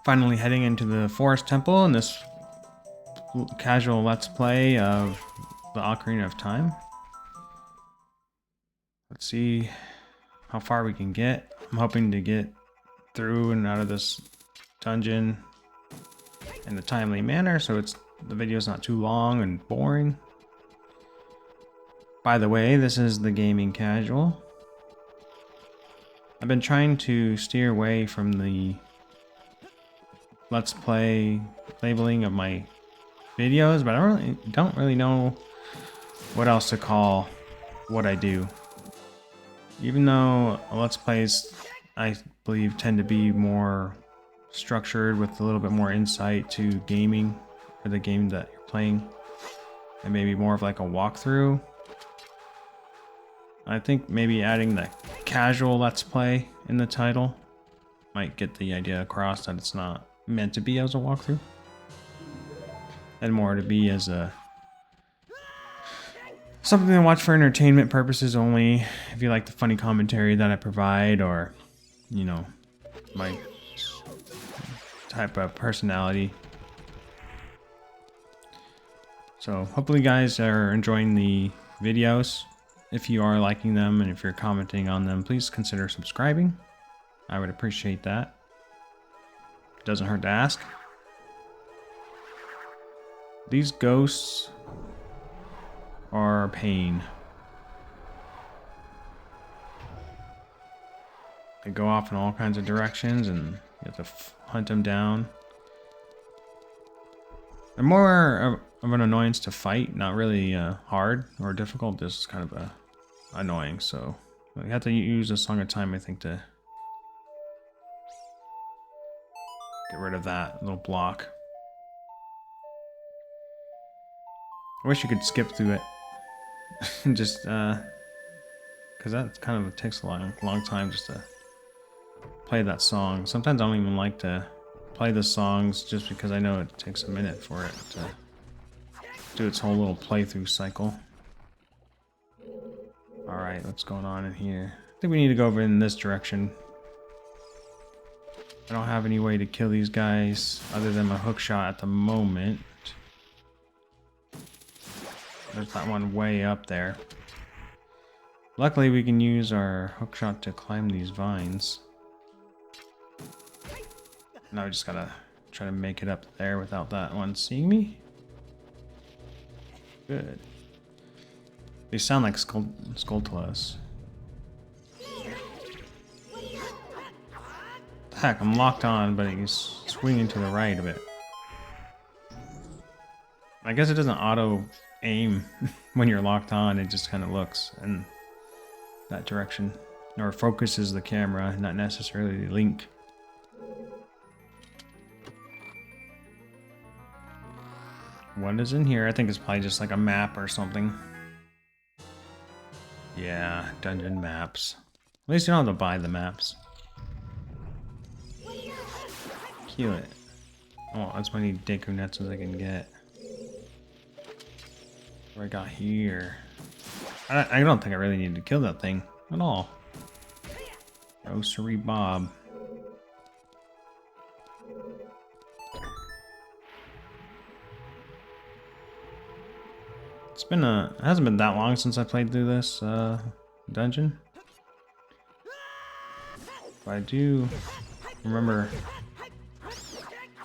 Finally heading into the forest temple in this casual let's play of the Ocarina of Time. Let's see how far we can get. I'm hoping to get through and out of this dungeon in a timely manner so the video's not too long and boring. By the way, this is the Gaming Casual. I've been trying to steer away from the Let's Play labeling of my videos, but I don't really know what else to call what I do. Even though Let's Plays, I believe, tend to be more structured with a little bit more insight to gaming or the game that you're playing, and maybe more of like a walkthrough. I think maybe adding the casual Let's Play in the title might get the idea across that it's not meant to be as a walkthrough, and more to be as something to watch for entertainment purposes only. If you like the funny commentary that I provide, or you know, my type of personality. So hopefully you guys are enjoying the videos. If you are liking them and if you're commenting on them, please consider subscribing. I would appreciate that. It doesn't hurt to ask. These ghosts are a pain. They go off in all kinds of directions and you have to hunt them down. They're more of an annoyance to fight, not really hard or difficult, just kind of annoying. So you have to use a Song of Time, I think, to get rid of that little block. I wish you could skip through it. Just because that kind of takes a long time just to play that song. Sometimes I don't even like to play the songs just because I know it takes a minute for it to do its whole little playthrough cycle. Alright, what's going on in here? I think we need to go over in this direction. I don't have any way to kill these guys other than my hook shot at the moment. There's that one way up there. Luckily we can use our hook shot to climb these vines. Now we just gotta try to make it up there without that one seeing me. Good. They sound like Skulltulas. Heck, I'm locked on, but he's swinging to the right a bit. I guess it doesn't auto aim when you're locked on, it just kind of looks in that direction. Or focuses the camera, not necessarily the link. What is in here? I think it's probably just like a map or something. Yeah, dungeon maps. At least you don't have to buy the maps. Kill it. Oh, that's many Deku Netsus I can get. What I got here? I don't think I really need to kill that thing at all. Oh, sorry, Bob. It hasn't been that long since I played through this dungeon. But I do remember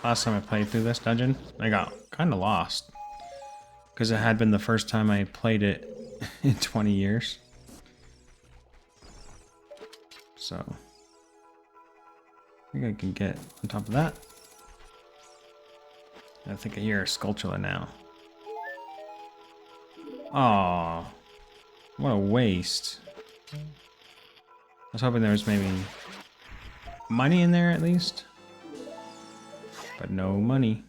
last time I played through this dungeon, I got kind of lost. Because it had been the first time I played it in 20 years. So I think I can get on top of that. I think I hear a Skulltula now. Aw, what a waste. I was hoping there was maybe money in there at least. But no money.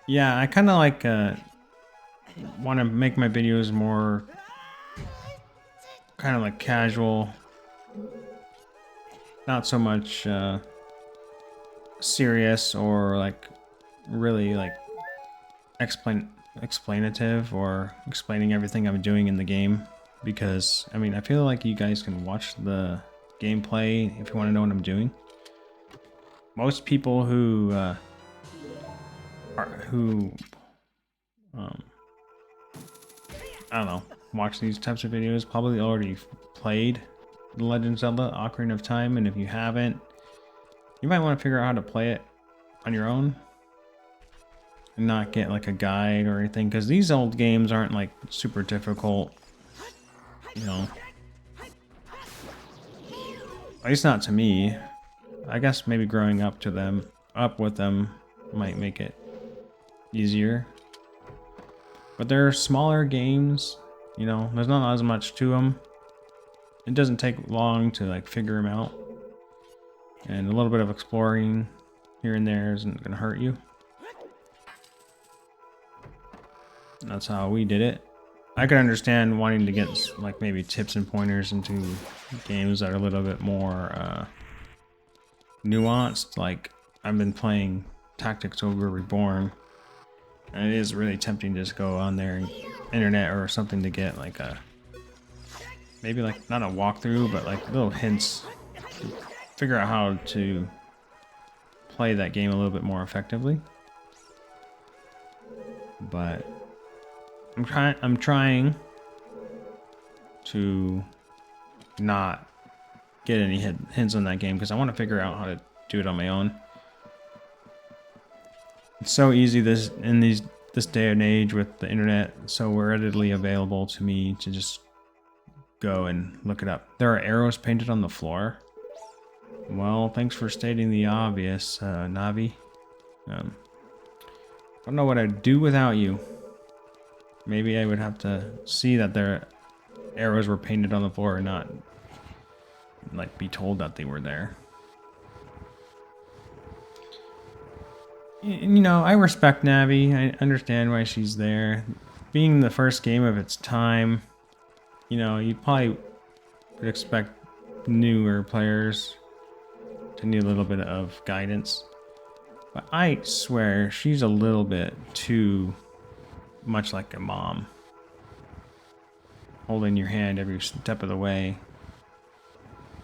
Yeah, I kind of like want to make my videos more kind of like casual. Not so much serious or like really like explanative or explaining everything I'm doing in the game, because I mean I feel like you guys can watch the gameplay if you want to know what I'm doing. Most people who I don't know, watch these types of videos probably already played The Legend of Zelda Ocarina of Time, and if you haven't, you might want to figure out how to play it on your own and not get like a guide or anything, because these old games aren't like super difficult, you know. At least not to me. I guess maybe growing up with them might make it easier. But they're smaller games, you know, there's not as much to them. It doesn't take long to like figure them out. And a little bit of exploring here and there isn't gonna hurt you. That's how we did it. I could understand wanting to get like maybe tips and pointers into games that are a little bit more nuanced. Like I've been playing Tactics Ogre Reborn, and it is really tempting to just go on their internet or something to get like a, maybe like not a walkthrough, but like little hints to figure out how to play that game a little bit more effectively. But I'm trying to not get any hints on that game because I want to figure out how to do it on my own. It's so easy this day and age with the internet, so readily available to me to just go and look it up. There are arrows painted on the floor. Well, thanks for stating the obvious, Navi. I don't know what I'd do without you. Maybe I would have to see that their arrows were painted on the floor and not like be told that they were there. You know, I respect Navi. I understand why she's there. Being the first game of its time, you know, you probably would expect newer players to need a little bit of guidance. But I swear she's a little bit too much like a mom, holding your hand every step of the way.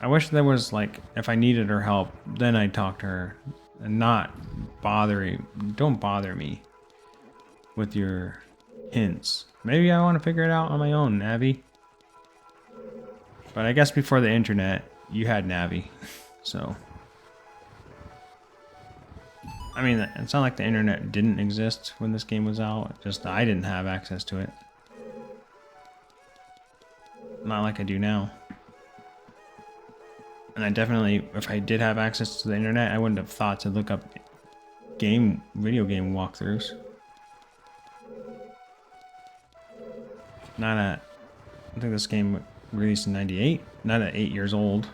I wish there was like, if I needed her help, then I'd talk to her and not don't bother me with your hints. Maybe I want to figure it out on my own, Navi. But I guess before the internet, you had Navi, so. I mean, it's not like the internet didn't exist when this game was out, just I didn't have access to it. Not like I do now. And I definitely, if I did have access to the internet, I wouldn't have thought to look up video game walkthroughs. I think this game released in '98, not at 8 years old.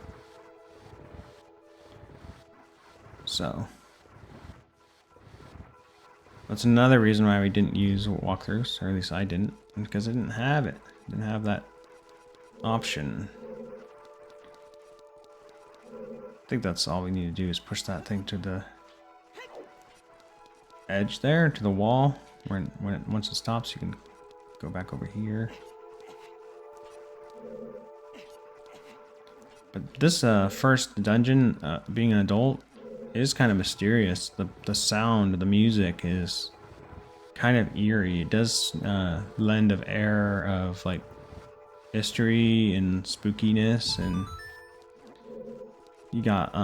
So. That's another reason why we didn't use walkthroughs, or at least I didn't, because I didn't have it. Didn't have that option. I think that's all we need to do is push that thing to the edge there, to the wall. Once it stops, you can go back over here. But this first dungeon, being an adult, is kind of mysterious. The sound, the music is kind of eerie. It does lend of air of like history and spookiness, and you got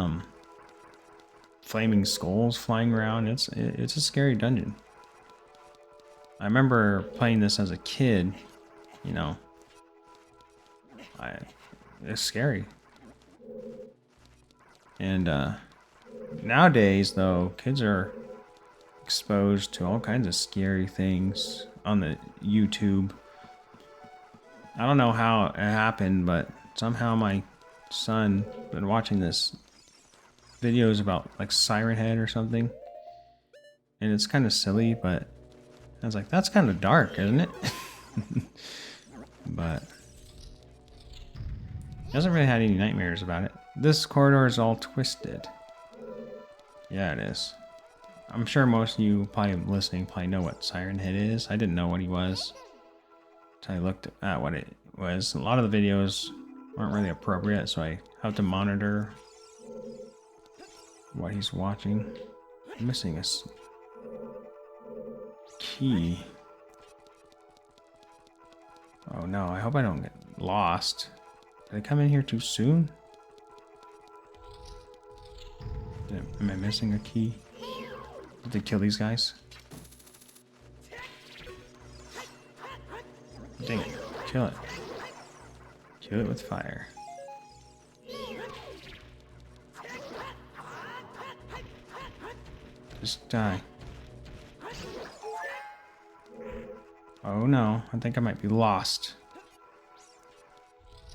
flaming skulls flying around. It's a scary dungeon. I remember playing this as a kid. You know, it's scary. And nowadays, though, kids are exposed to all kinds of scary things on the YouTube. I don't know how it happened, but somehow my son been watching this videos about like Siren Head or something, and it's kind of silly, but I was like, that's kind of dark, isn't it? But he hasn't really had any nightmares about it. This corridor is all twisted. Yeah, it is. I'm sure most of you probably listening probably know what Siren Head is. I didn't know what he was until I looked at what it was. A lot of the videos weren't really appropriate, so I have to monitor what he's watching. I'm missing a key. Oh no, I hope I don't get lost. Did I come in here too soon? Am I missing a key? Did they kill these guys? Dang it. Kill it. Kill it with fire. Just die. Oh no, I think I might be lost.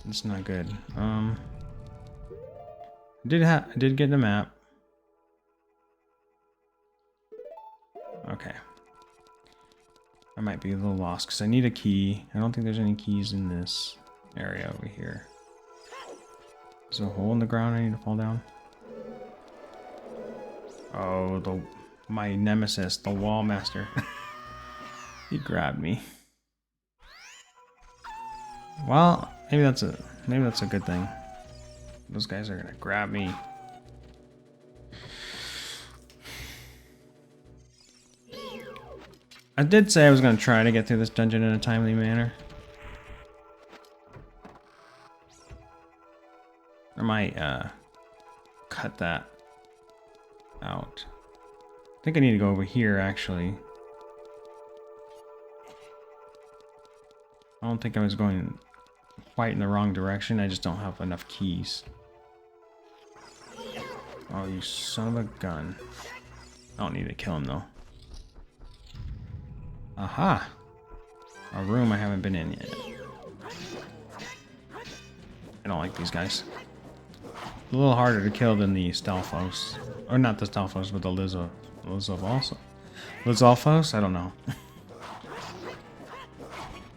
It's not good. I did get the map. Okay. I might be a little lost because I need a key. I don't think there's any keys in this area over here. There's a hole in the ground I need to fall down. Oh, my nemesis, the wall master. He grabbed me. Well, maybe that's a good thing. Those guys are gonna grab me. I did say I was gonna try to get through this dungeon in a timely manner. I might cut that out. I think I need to go over here actually. I don't think I was going quite in the wrong direction. I just don't have enough keys. Oh, you son of a gun. I don't need to kill him though. Aha! A room I haven't been in yet. I don't like these guys. A little harder to kill than the Stalfos. Or not the Stalfos, but the Lizalfos? I don't know.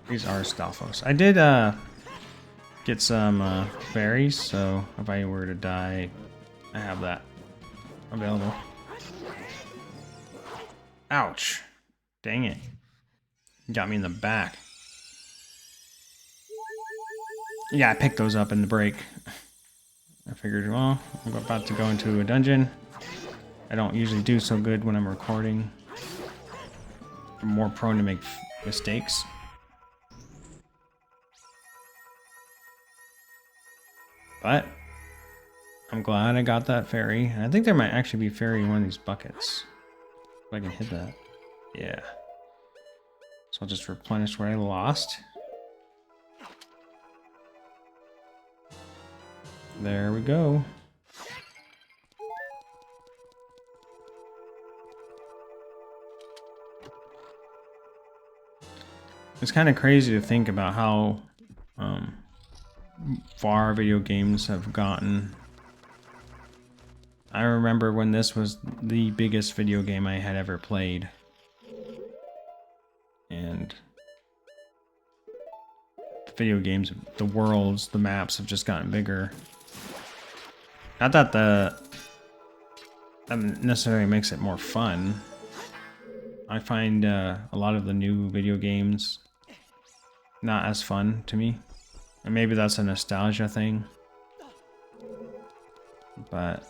These are Stalfos. I did get some berries, so if I were to die, I have that available. Ouch. Dang it. Got me in the back. Yeah, I picked those up in the break. I figured, well, I'm about to go into a dungeon. I don't usually do so good when I'm recording. I'm more prone to make mistakes. But I'm glad I got that fairy. I think there might actually be fairy in one of these buckets. If I can hit that. Yeah. So I'll just replenish what I lost. There we go. It's kind of crazy to think about how far video games have gotten. I remember when this was the biggest video game I had ever played. And the video games, the worlds, the maps have just gotten bigger. Not that that necessarily makes it more fun. I find a lot of the new video games not as fun to me. And maybe that's a nostalgia thing. But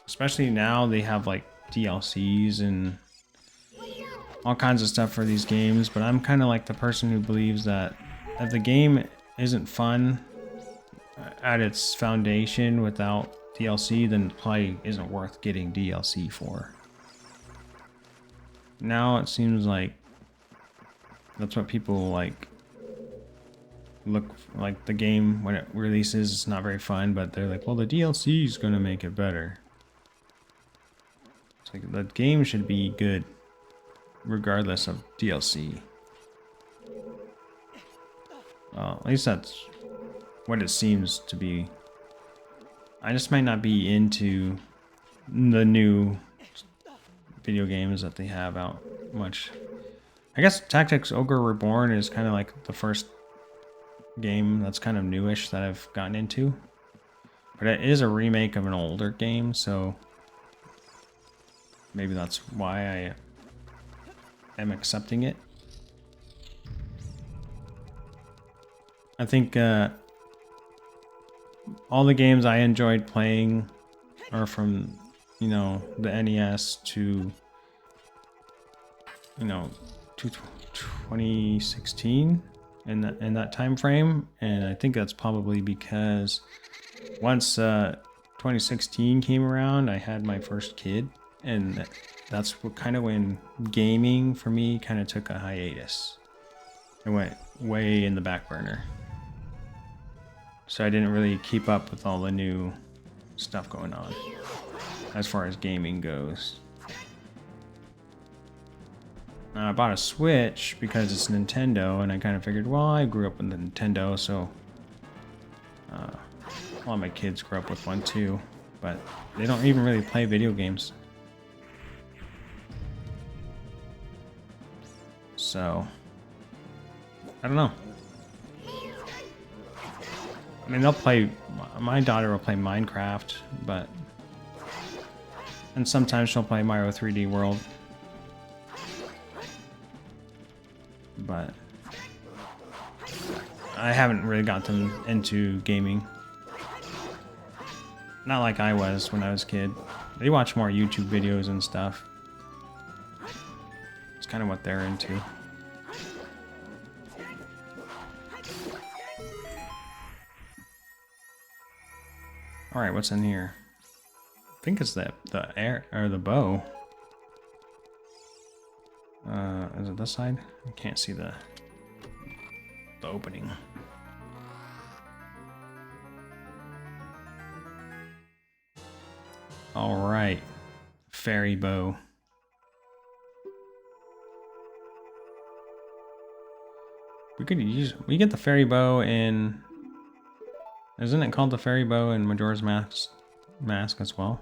especially now they have like DLCs and all kinds of stuff for these games. But I'm kind of like the person who believes that if the game isn't fun at its foundation without DLC, then the play isn't worth getting DLC for. Now it seems like that's what people like. Look like the game when it releases, it's not very fun, but they're like, well, the DLC is gonna make it better. It's like the game should be good regardless of DLC. At least that's what it seems to be. I just might not be into the new video games that they have out much. I guess Tactics Ogre Reborn is kind of like the first game that's kind of newish that I've gotten into. But it is a remake of an older game, so maybe that's why I am accepting it. I think all the games I enjoyed playing are from, you know, the NES to, you know, to 2016 in that time frame, and I think that's probably because once 2016 came around, I had my first kid, and that's what kind of when gaming for me kind of took a hiatus. It went way in the back burner. So I didn't really keep up with all the new stuff going on as far as gaming goes. I bought a Switch because it's Nintendo, and I kind of figured, well, I grew up with Nintendo, so a lot of my kids grew up with one too, but they don't even really play video games. So, I don't know. I mean, they'll play, my daughter will play Minecraft, but, and sometimes she'll play Mario 3D World. But I haven't really gotten into gaming. Not like I was when I was a kid. They watch more YouTube videos and stuff. It's kind of what they're into. All right, what's in here? I think it's the air or the bow. Is it this side? I can't see the opening. All right, fairy bow. We get the fairy bow in. Isn't it called the fairy bow in Majora's Mask as well?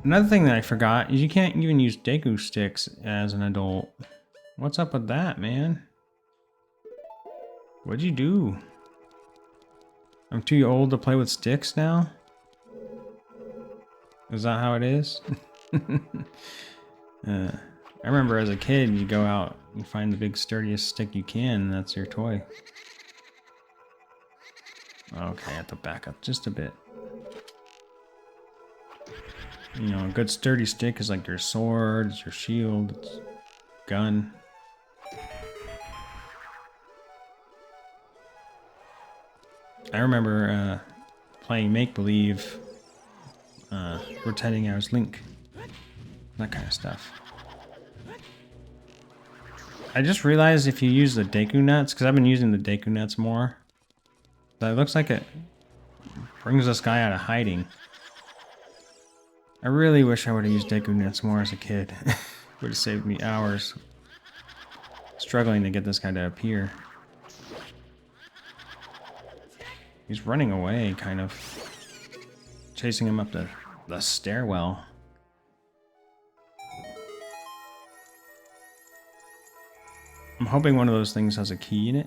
Another thing that I forgot is you can't even use Deku sticks as an adult. What's up with that, man? What'd you do? I'm too old to play with sticks now? Is that how it is? I remember as a kid, you go out and find the big sturdiest stick you can, and that's your toy. Okay, I have to back up just a bit. You know, a good sturdy stick is like your sword, it's your shield, it's gun. I remember playing make-believe, pretending I was Link. That kind of stuff. I just realized if you use the Deku nuts, because I've been using the Deku nuts more, that it looks like it brings this guy out of hiding. I really wish I would have used Deku nuts more as a kid. Would have saved me hours struggling to get this guy to appear. He's running away, kind of. Chasing him up the stairwell. I'm hoping one of those things has a key in it.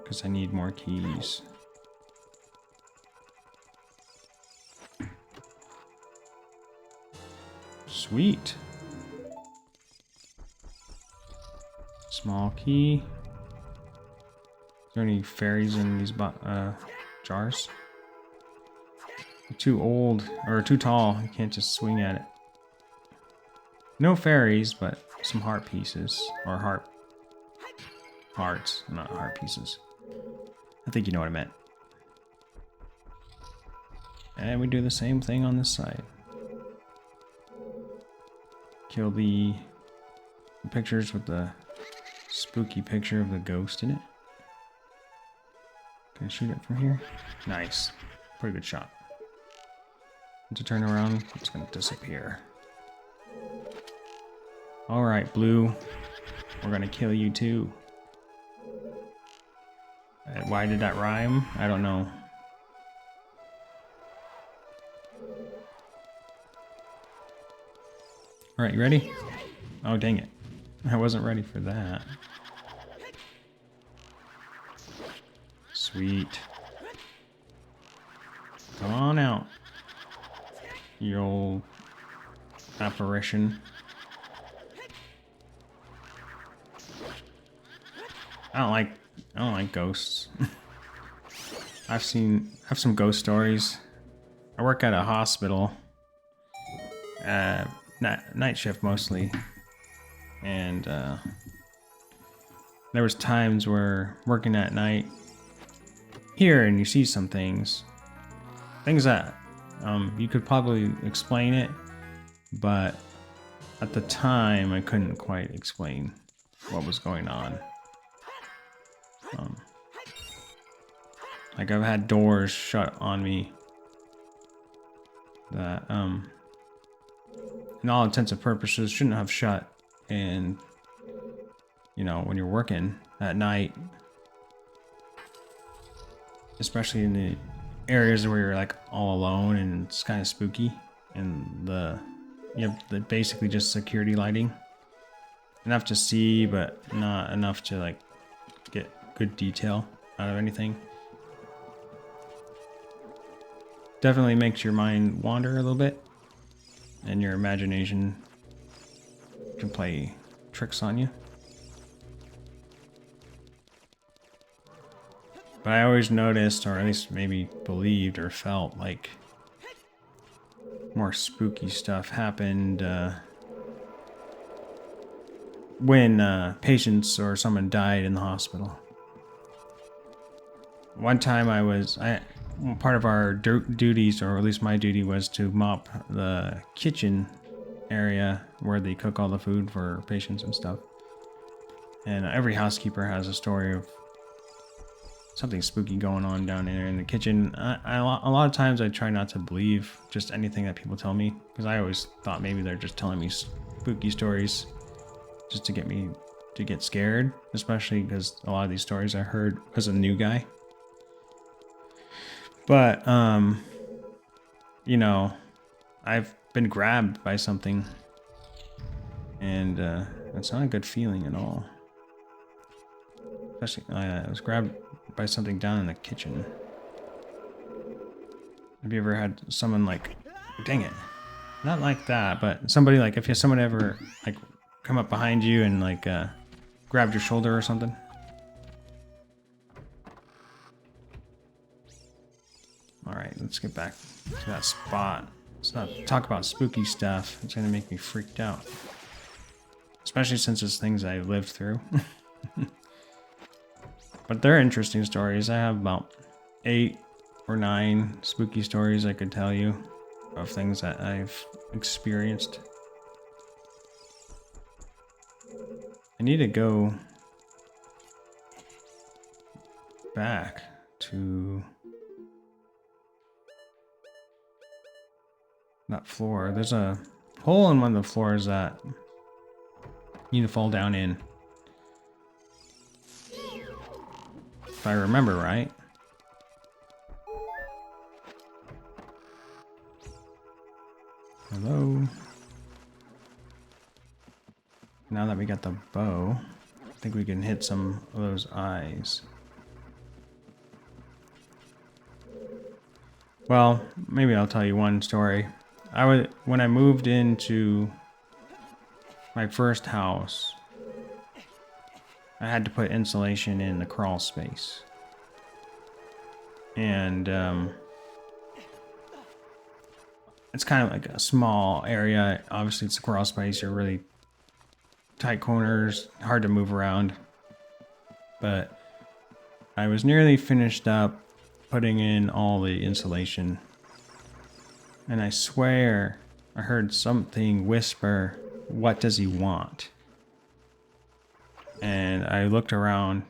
Because I need more keys. Sweet. Small key. Is there any fairies in these jars? They're too old, or too tall. You can't just swing at it. No fairies, but some heart pieces. Or hearts, not heart pieces. I think you know what I meant. And we do the same thing on this side. Kill the pictures with the spooky picture of the ghost in it. Can I shoot it from here? Nice. Pretty good shot. To turn around, it's gonna disappear. Alright, Blue. We're gonna kill you too. Why did that rhyme? I don't know. Alright, you ready? Oh, dang it. I wasn't ready for that. Sweet. Come on out, you old apparition. I don't like ghosts. I have some ghost stories. I work at a hospital, night shift mostly, and there was times where working at night here and you see some things that you could probably explain it, but at the time I couldn't quite explain what was going on. Like I've had doors shut on me that in all intents and purposes shouldn't have shut, and you know, when you're working at night, especially in the areas where you're like all alone and it's kind of spooky, and you have the basically just security lighting, enough to see but not enough to like get good detail out of anything. Definitely makes your mind wander a little bit, and your imagination can play tricks on you. But I always noticed, or at least maybe believed or felt like more spooky stuff happened when patients or someone died in the hospital. One time part of our duties, or at least my duty, was to mop the kitchen area where they cook all the food for patients and stuff. And every housekeeper has a story of something spooky going on down there in the kitchen. A lot of times I try not to believe just anything that people tell me, because I always thought maybe they're just telling me spooky stories just to get me to get scared, especially because a lot of these stories I heard as a new guy. But you know, I've been grabbed by something, and it's not a good feeling at all. Especially I was grabbed by something down in the kitchen. Have you ever had someone like, dang it, not like that, but somebody like, if someone ever like come up behind you and like grabbed your shoulder or something? All right, let's get back to that spot. Let's not talk about spooky stuff. It's gonna make me freaked out, especially since it's things I lived through. But they're interesting stories. I have about 8 or 9 spooky stories I could tell you of things that I've experienced. I need to go back to that floor. There's a hole in one of the floors that you need to fall down in, if I remember right. Hello. Now that we got the bow, I think we can hit some of those eyes. Well, maybe I'll tell you one story. When I moved into my first house, I had to put insulation in the crawl space. And it's kind of like a small area. Obviously, it's a crawl space. You're really tight corners, hard to move around. But I was nearly finished up putting in all the insulation, and I swear I heard something whisper, "What does he want?" And I looked around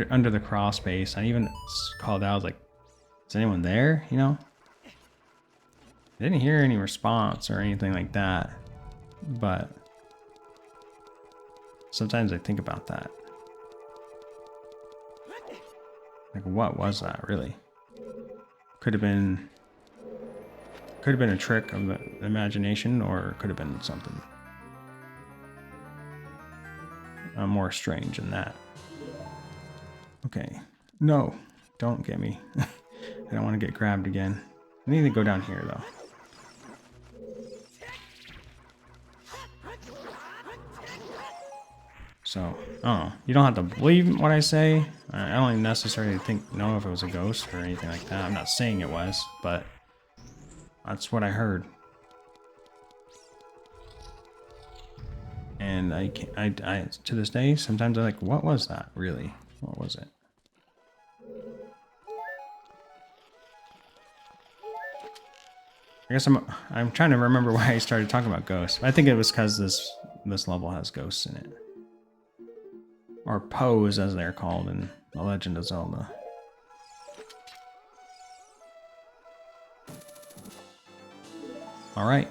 under the crawl space. I even called out, I was like, "Is anyone there?" You know? I didn't hear any response or anything like that, but sometimes I think about that. Like, what was that really? Could have been a trick of the imagination, or it could have been something more strange than that. Okay. No, don't get me. I don't want to get grabbed again. I need to go down here though. So Oh, you don't have to believe what I say. I don't necessarily know if it was a ghost or anything like that. I'm not saying it was, but that's what I heard. And I to this day, sometimes I'm like, what was that really? What was it? I guess I'm trying to remember why I started talking about ghosts. I think it was because this level has ghosts in it. Or Poes, as they're called in The Legend of Zelda. Alright.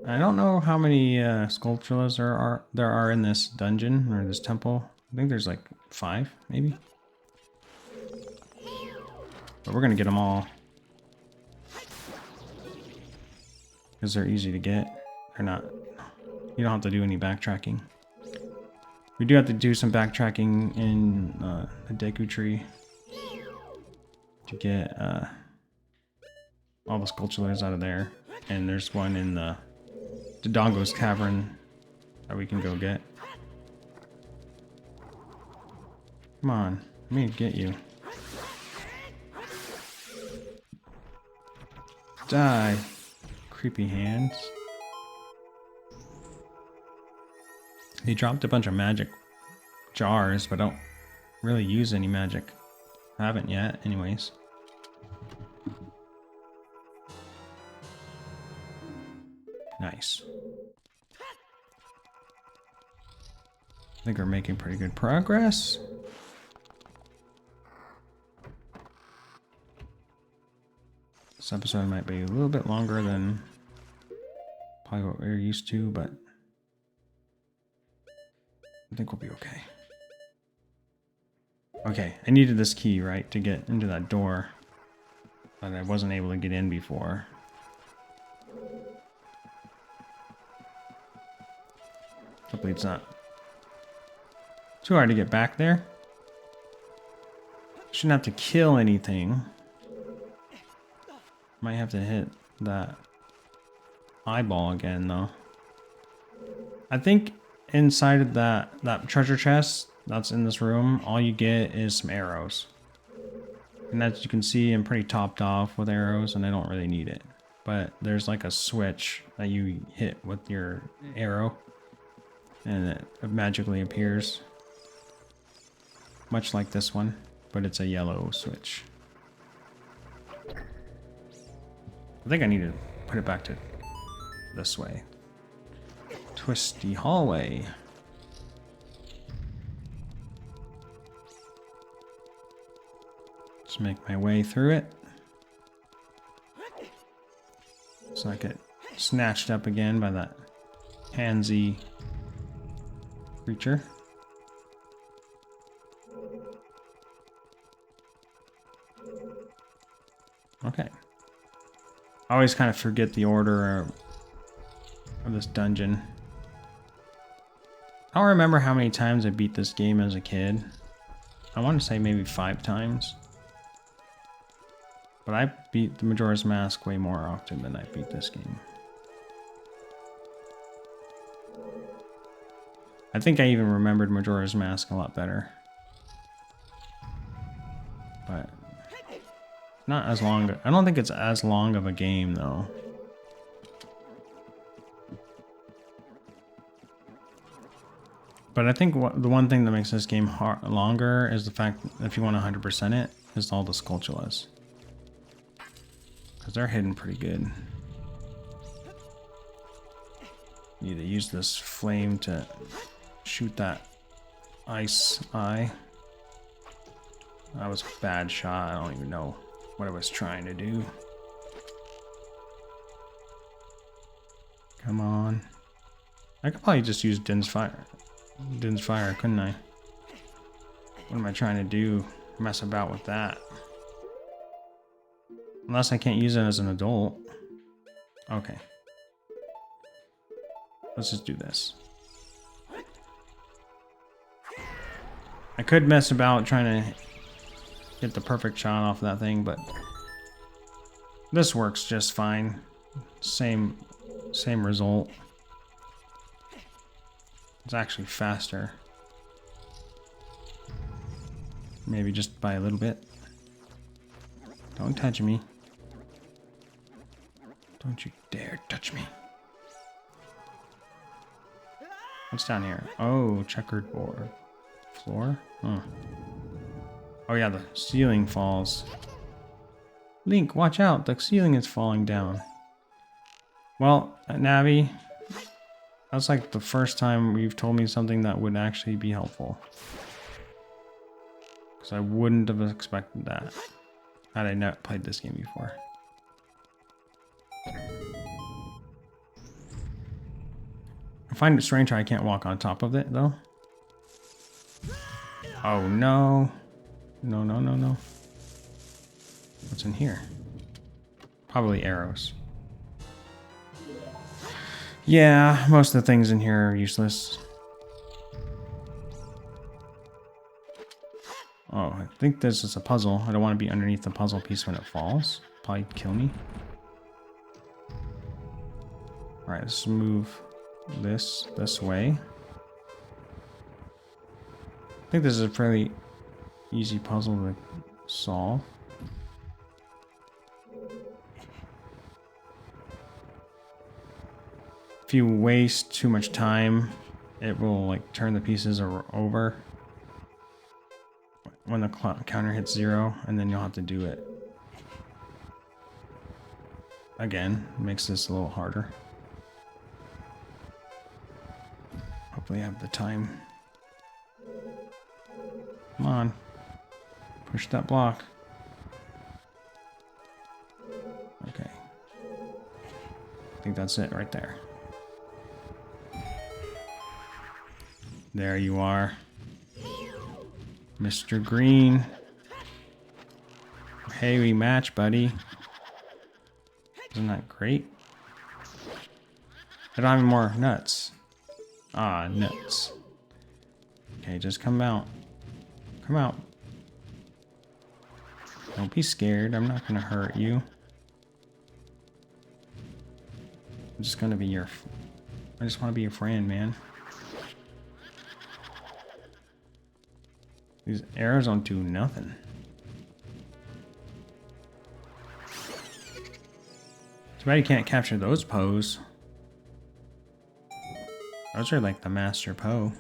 I don't know how many sculptures there are in this dungeon, or this temple. I think there's like 5, maybe? But we're gonna get them all. Because they're easy to get. They're not... You don't have to do any backtracking. We do have to do some backtracking in the Deku Tree to get all the sculptures out of there. And there's one in the Dodongo's Cavern that we can go get. Come on, let me get you. Die, creepy hands. He dropped a bunch of magic jars, but don't really use any magic. I haven't yet, anyways. Nice. I think we're making pretty good progress. This episode might be a little bit longer than probably what we're used to, but I think we'll be okay. Okay, I needed this key, right, to get into that door that I wasn't able to get in before. Hopefully it's not too hard to get back there. Shouldn't have to kill anything. Might have to hit that eyeball again, though. I think inside of that treasure chest that's in this room, all you get is some arrows. And as you can see, I'm pretty topped off with arrows, and I don't really need it. But there's like a switch that you hit with your arrow, and it magically appears. Much like this one, but it's a yellow switch. I think I need to put it back to this way. Twisty hallway. Just make my way through it. So I get snatched up again by that handsy creature. Okay. I always kind of forget the order of this dungeon. I don't remember how many times I beat this game as a kid. I want to say maybe 5 times. But I beat the Majora's Mask way more often than I beat this game. I think I even remembered Majora's Mask a lot better. But not as long. I don't think it's as long of a game, though. But I think the one thing that makes this game longer is the fact that if you want to 100% it, is all the sculptures. Because they're hidden pretty good. Need to use this flame to shoot that ice eye. That was a bad shot. I don't even know what I was trying to do. Come on. I could probably just use Din's fire. Din's fire, couldn't I? What am I trying to do? Mess about with that. Unless I can't use it as an adult. Okay. Let's just do this. I could mess about trying to get the perfect shot off that thing, but this works just fine. Same result. It's actually faster. Maybe just by a little bit. Don't touch me. Don't you dare touch me. What's down here? Oh, checkered board. Floor? Huh. Oh yeah, the ceiling falls. Link, watch out. The ceiling is falling down. Well, Navi, that's like the first time you've told me something that would actually be helpful. Because I wouldn't have expected that had I not played this game before. I find it strange how I can't walk on top of it, though. Oh, no. No, no, no, no. What's in here? Probably arrows. Yeah, most of the things in here are useless. Oh, I think this is a puzzle. I don't want to be underneath the puzzle piece when it falls. Probably kill me. Alright, let's move this way. I think this is a fairly easy puzzle to solve. If you waste too much time, it will like turn the pieces over when the counter hits 0, and then you'll have to do it again. It makes this a little harder. Hopefully I have the time. Come on. Push that block. Okay. I think that's it right there. There you are. Mr. Green. Hey, we match, buddy. Isn't that great? I don't have any more nuts. Ah, nuts. Okay, just come out. Come out. Don't be scared. I'm not gonna hurt you. I'm just gonna be your... I just want to be your friend, man. These arrows don't do nothing. Too bad you can't capture those Poes. Those are like the master Poe.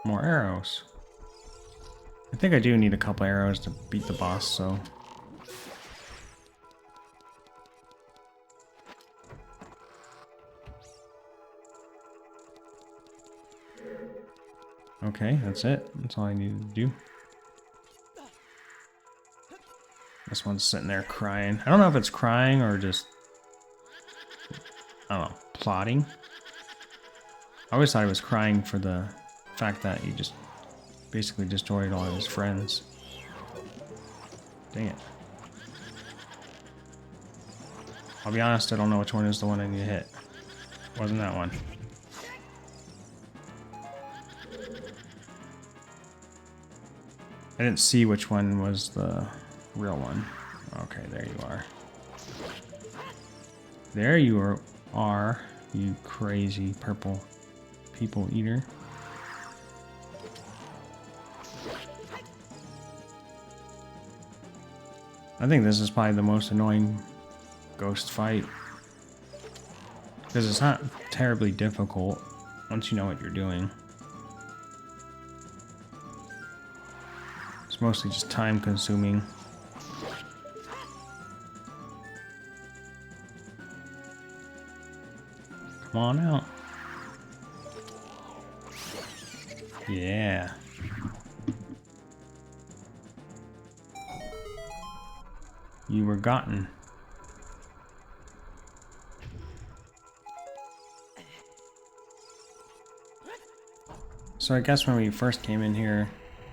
More arrows. I think I do need a couple arrows to beat the boss, so... Okay, that's it. That's all I needed to do. This one's sitting there crying. I don't know if it's crying or just... I don't know, plotting. I always thought he was crying for the fact that he just basically destroyed all of his friends. Dang it. I'll be honest, I don't know which one is the one I need to hit. Wasn't that one. I didn't see which one was the real one. Okay, there you are. There you are, you crazy purple people eater. I think this is probably the most annoying ghost fight. Because it's not terribly difficult once you know what you're doing. It's mostly just time consuming. Come on out. Yeah. You were gotten. So I guess when we first came in here,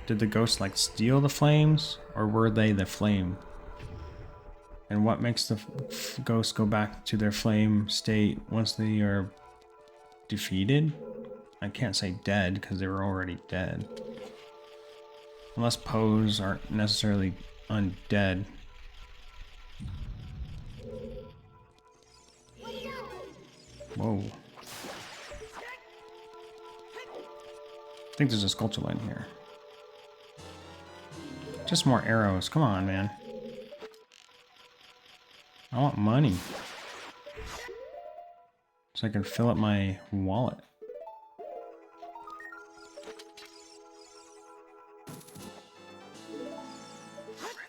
did the ghosts like steal the flames, or were they the flame? And what makes the ghosts go back to their flame state once they are defeated? I can't say dead because they were already dead. Unless Poes aren't necessarily undead. Whoa. think there's a Skulltula in here. Just more arrows. Come on, man. I want money. So I can fill up my wallet.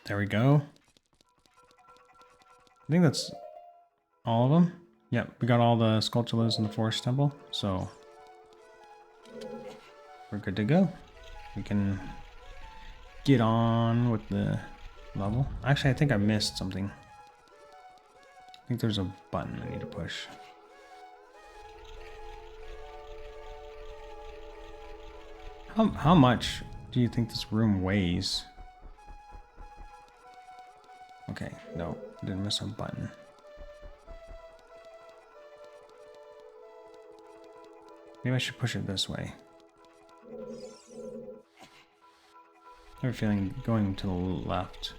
There we go. I think that's all of them. Yep, we got all the Skulltulas in the Forest Temple, so we're good to go. We can get on with the level. Actually, I think I missed something. I think there's a button I need to push. How much do you think this room weighs? Okay, no, didn't miss a button. Maybe I should push it this way. I have a feeling going to the left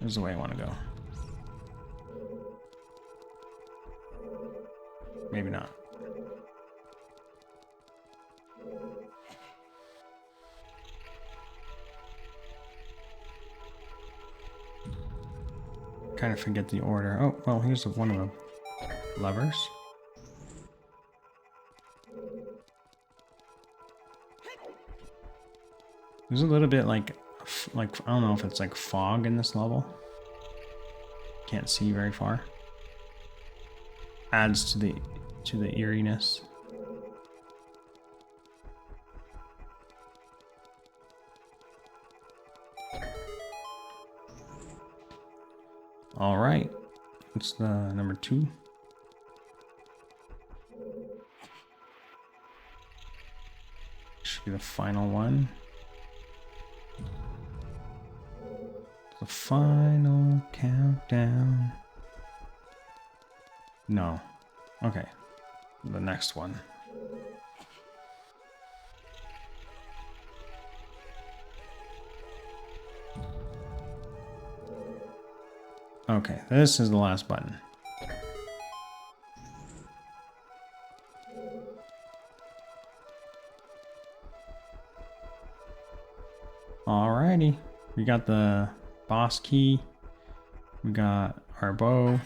is the way I want to go. Maybe not. Kind of forget the order. Oh, well, here's one of the levers. There's a little bit like I don't know if it's like fog in this level. Can't see very far. Adds to the eeriness. All right, it's the number 2. Should be the final one. The final countdown. No. Okay. The next one. Okay, this is the last button. Alrighty. We got the boss key. We got our bow.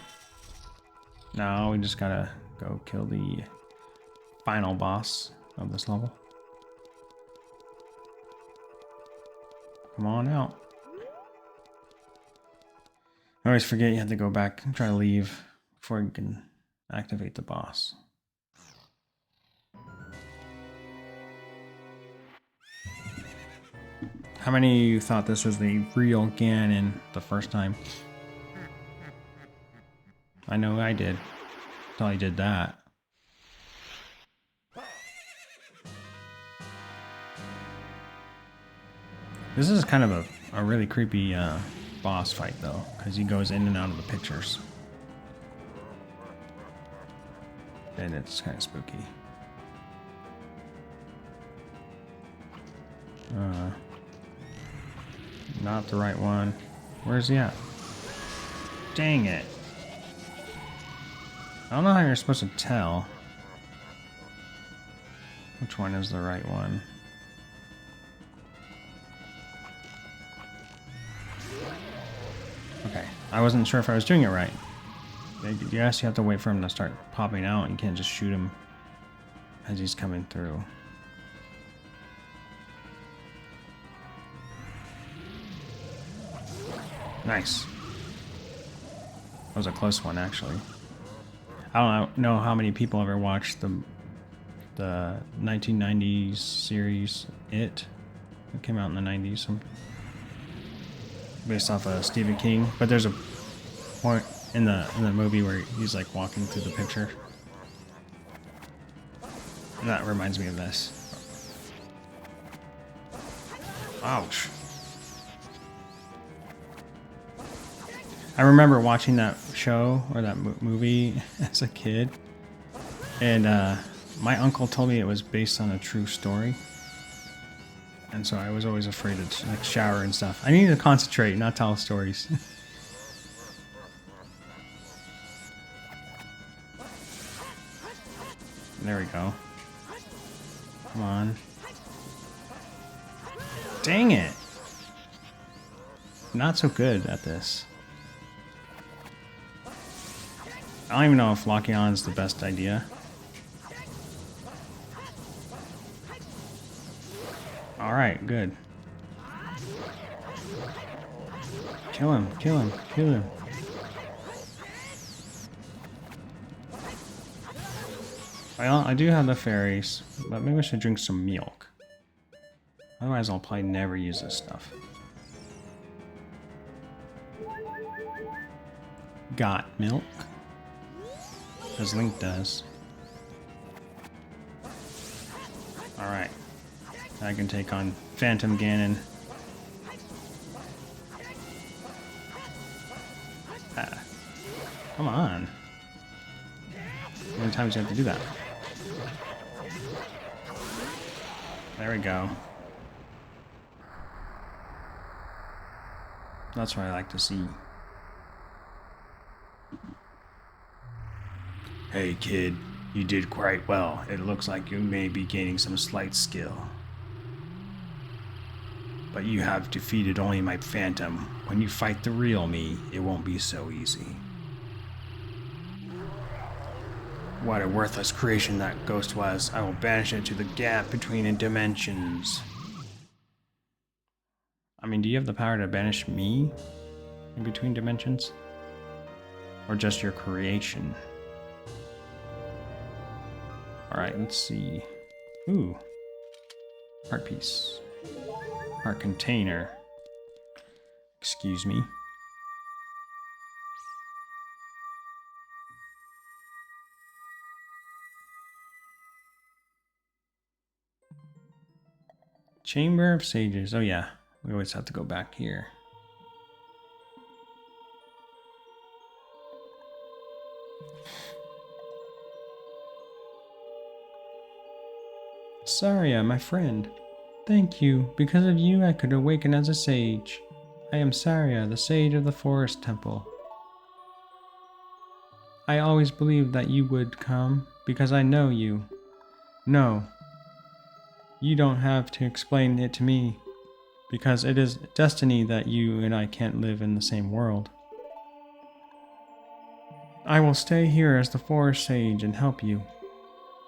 Now we just gotta go kill the final boss of this level. Come on out. I always forget you have to go back and try to leave before you can activate the boss. How many of you thought this was the real Ganon the first time? I know I did. Until I did that. This is kind of a really creepy boss fight though, because he goes in and out of the pictures. And it's kind of spooky. Not the right one. Where's he at? Dang it. I don't know how you're supposed to tell which one is the right one. Okay, I wasn't sure if I was doing it right. Yes, you have to wait for him to start popping out. You can't just shoot him as he's coming through. Nice. That was a close one, actually. I don't know how many people ever watched the 1990s series It. It came out in the 90s, based off of Stephen King. But there's a point in the movie where he's like walking through the picture. And that reminds me of this. Ouch. I remember watching that show or that movie as a kid, and my uncle told me it was based on a true story, and so I was always afraid to like shower and stuff. I need to concentrate, not tell stories. There we go. Come on. Dang it. Not so good at this. I don't even know if locking on is the best idea. Alright, good. Kill him, kill him, kill him. Well, I do have the fairies, but maybe I should drink some milk. Otherwise, I'll probably never use this stuff. Got milk? As Link does. Alright. I can take on Phantom Ganon. Ah. Come on. How many times do you have to do that? There we go. That's what I like to see. Hey kid, you did quite well. It looks like you may be gaining some slight skill. But you have defeated only my phantom. When you fight the real me, it won't be so easy. What a worthless creation that ghost was. I will banish it to the gap between the dimensions. I mean, do you have the power to banish me in between dimensions? Or just your creation? Alright, let's see. Ooh. Heart piece. Heart container. Excuse me. Chamber of Sages. Oh yeah, we always have to go back here. Saria, my friend. Thank you. Because of you, I could awaken as a sage. I am Saria, the sage of the Forest Temple. I always believed that you would come, because I know you. No. You don't have to explain it to me, because it is destiny that you and I can't live in the same world. I will stay here as the Forest Sage and help you.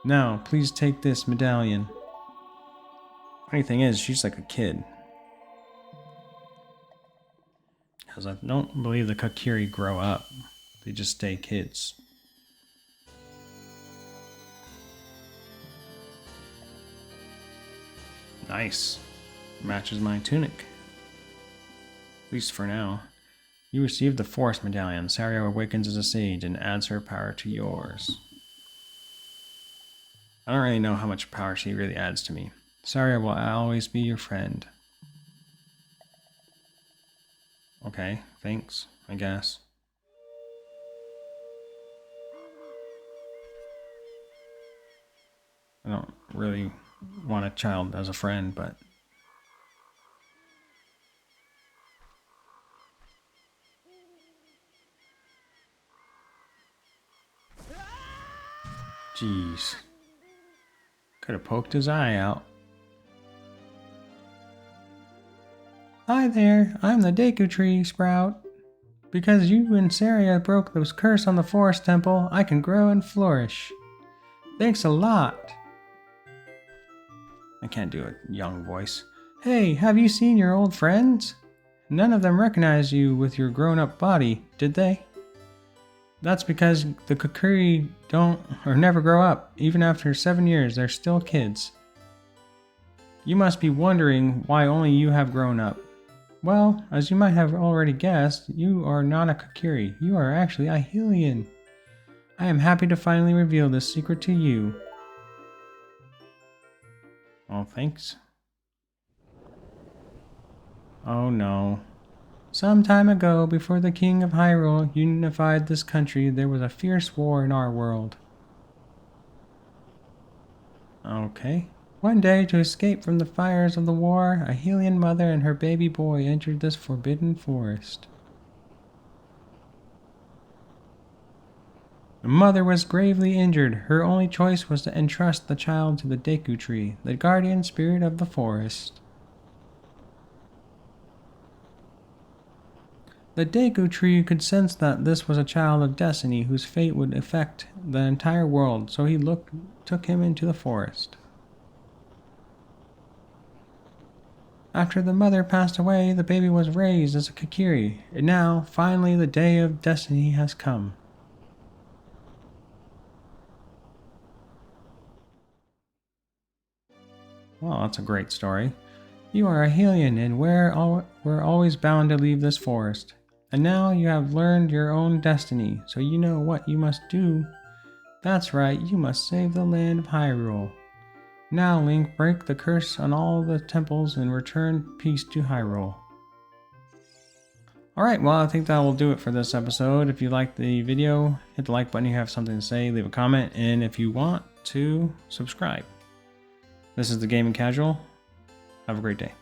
Now, please take this medallion. Funny thing is, she's like a kid. Because I don't believe the Kokiri grow up. They just stay kids. Nice. Matches my tunic. At least for now. You receive the Forest Medallion. Saria awakens as a sage and adds her power to yours. I don't really know how much power she really adds to me. Saria will always be your friend. Okay, thanks, I guess. I don't really want a child as a friend, but... Jeez. Could have poked his eye out. Hi there, I'm the Deku Tree Sprout. Because you and Saria broke the curse on the Forest Temple, I can grow and flourish. Thanks a lot. I can't do a young voice. Hey, have you seen your old friends? None of them recognize you with your grown-up body, did they? That's because the Kokiri don't or never grow up. Even after 7 years, they're still kids. You must be wondering why only you have grown up. Well, as you might have already guessed, you are not a Kokiri. You are actually a Hylian. I am happy to finally reveal this secret to you. Oh, thanks. Oh no. Some time ago, before the King of Hyrule unified this country, there was a fierce war in our world. Okay. One day, to escape from the fires of the war, a Hylian mother and her baby boy entered this forbidden forest. The mother was gravely injured. Her only choice was to entrust the child to the Deku Tree, the guardian spirit of the forest. The Deku Tree could sense that this was a child of destiny whose fate would affect the entire world, so he took him into the forest. After the mother passed away, the baby was raised as a Kakiri, and now, finally, the day of destiny has come. Well, that's a great story. You are a Hylian, and we're always bound to leave this forest. And now you have learned your own destiny, so you know what you must do. That's right, you must save the land of Hyrule. Now, Link, break the curse on all the temples and return peace to Hyrule. Alright, well, I think that will do it for this episode. If you liked the video, hit the like button if you have something to say, leave a comment, and if you want to, subscribe. This is The Gaming Casual. Have a great day.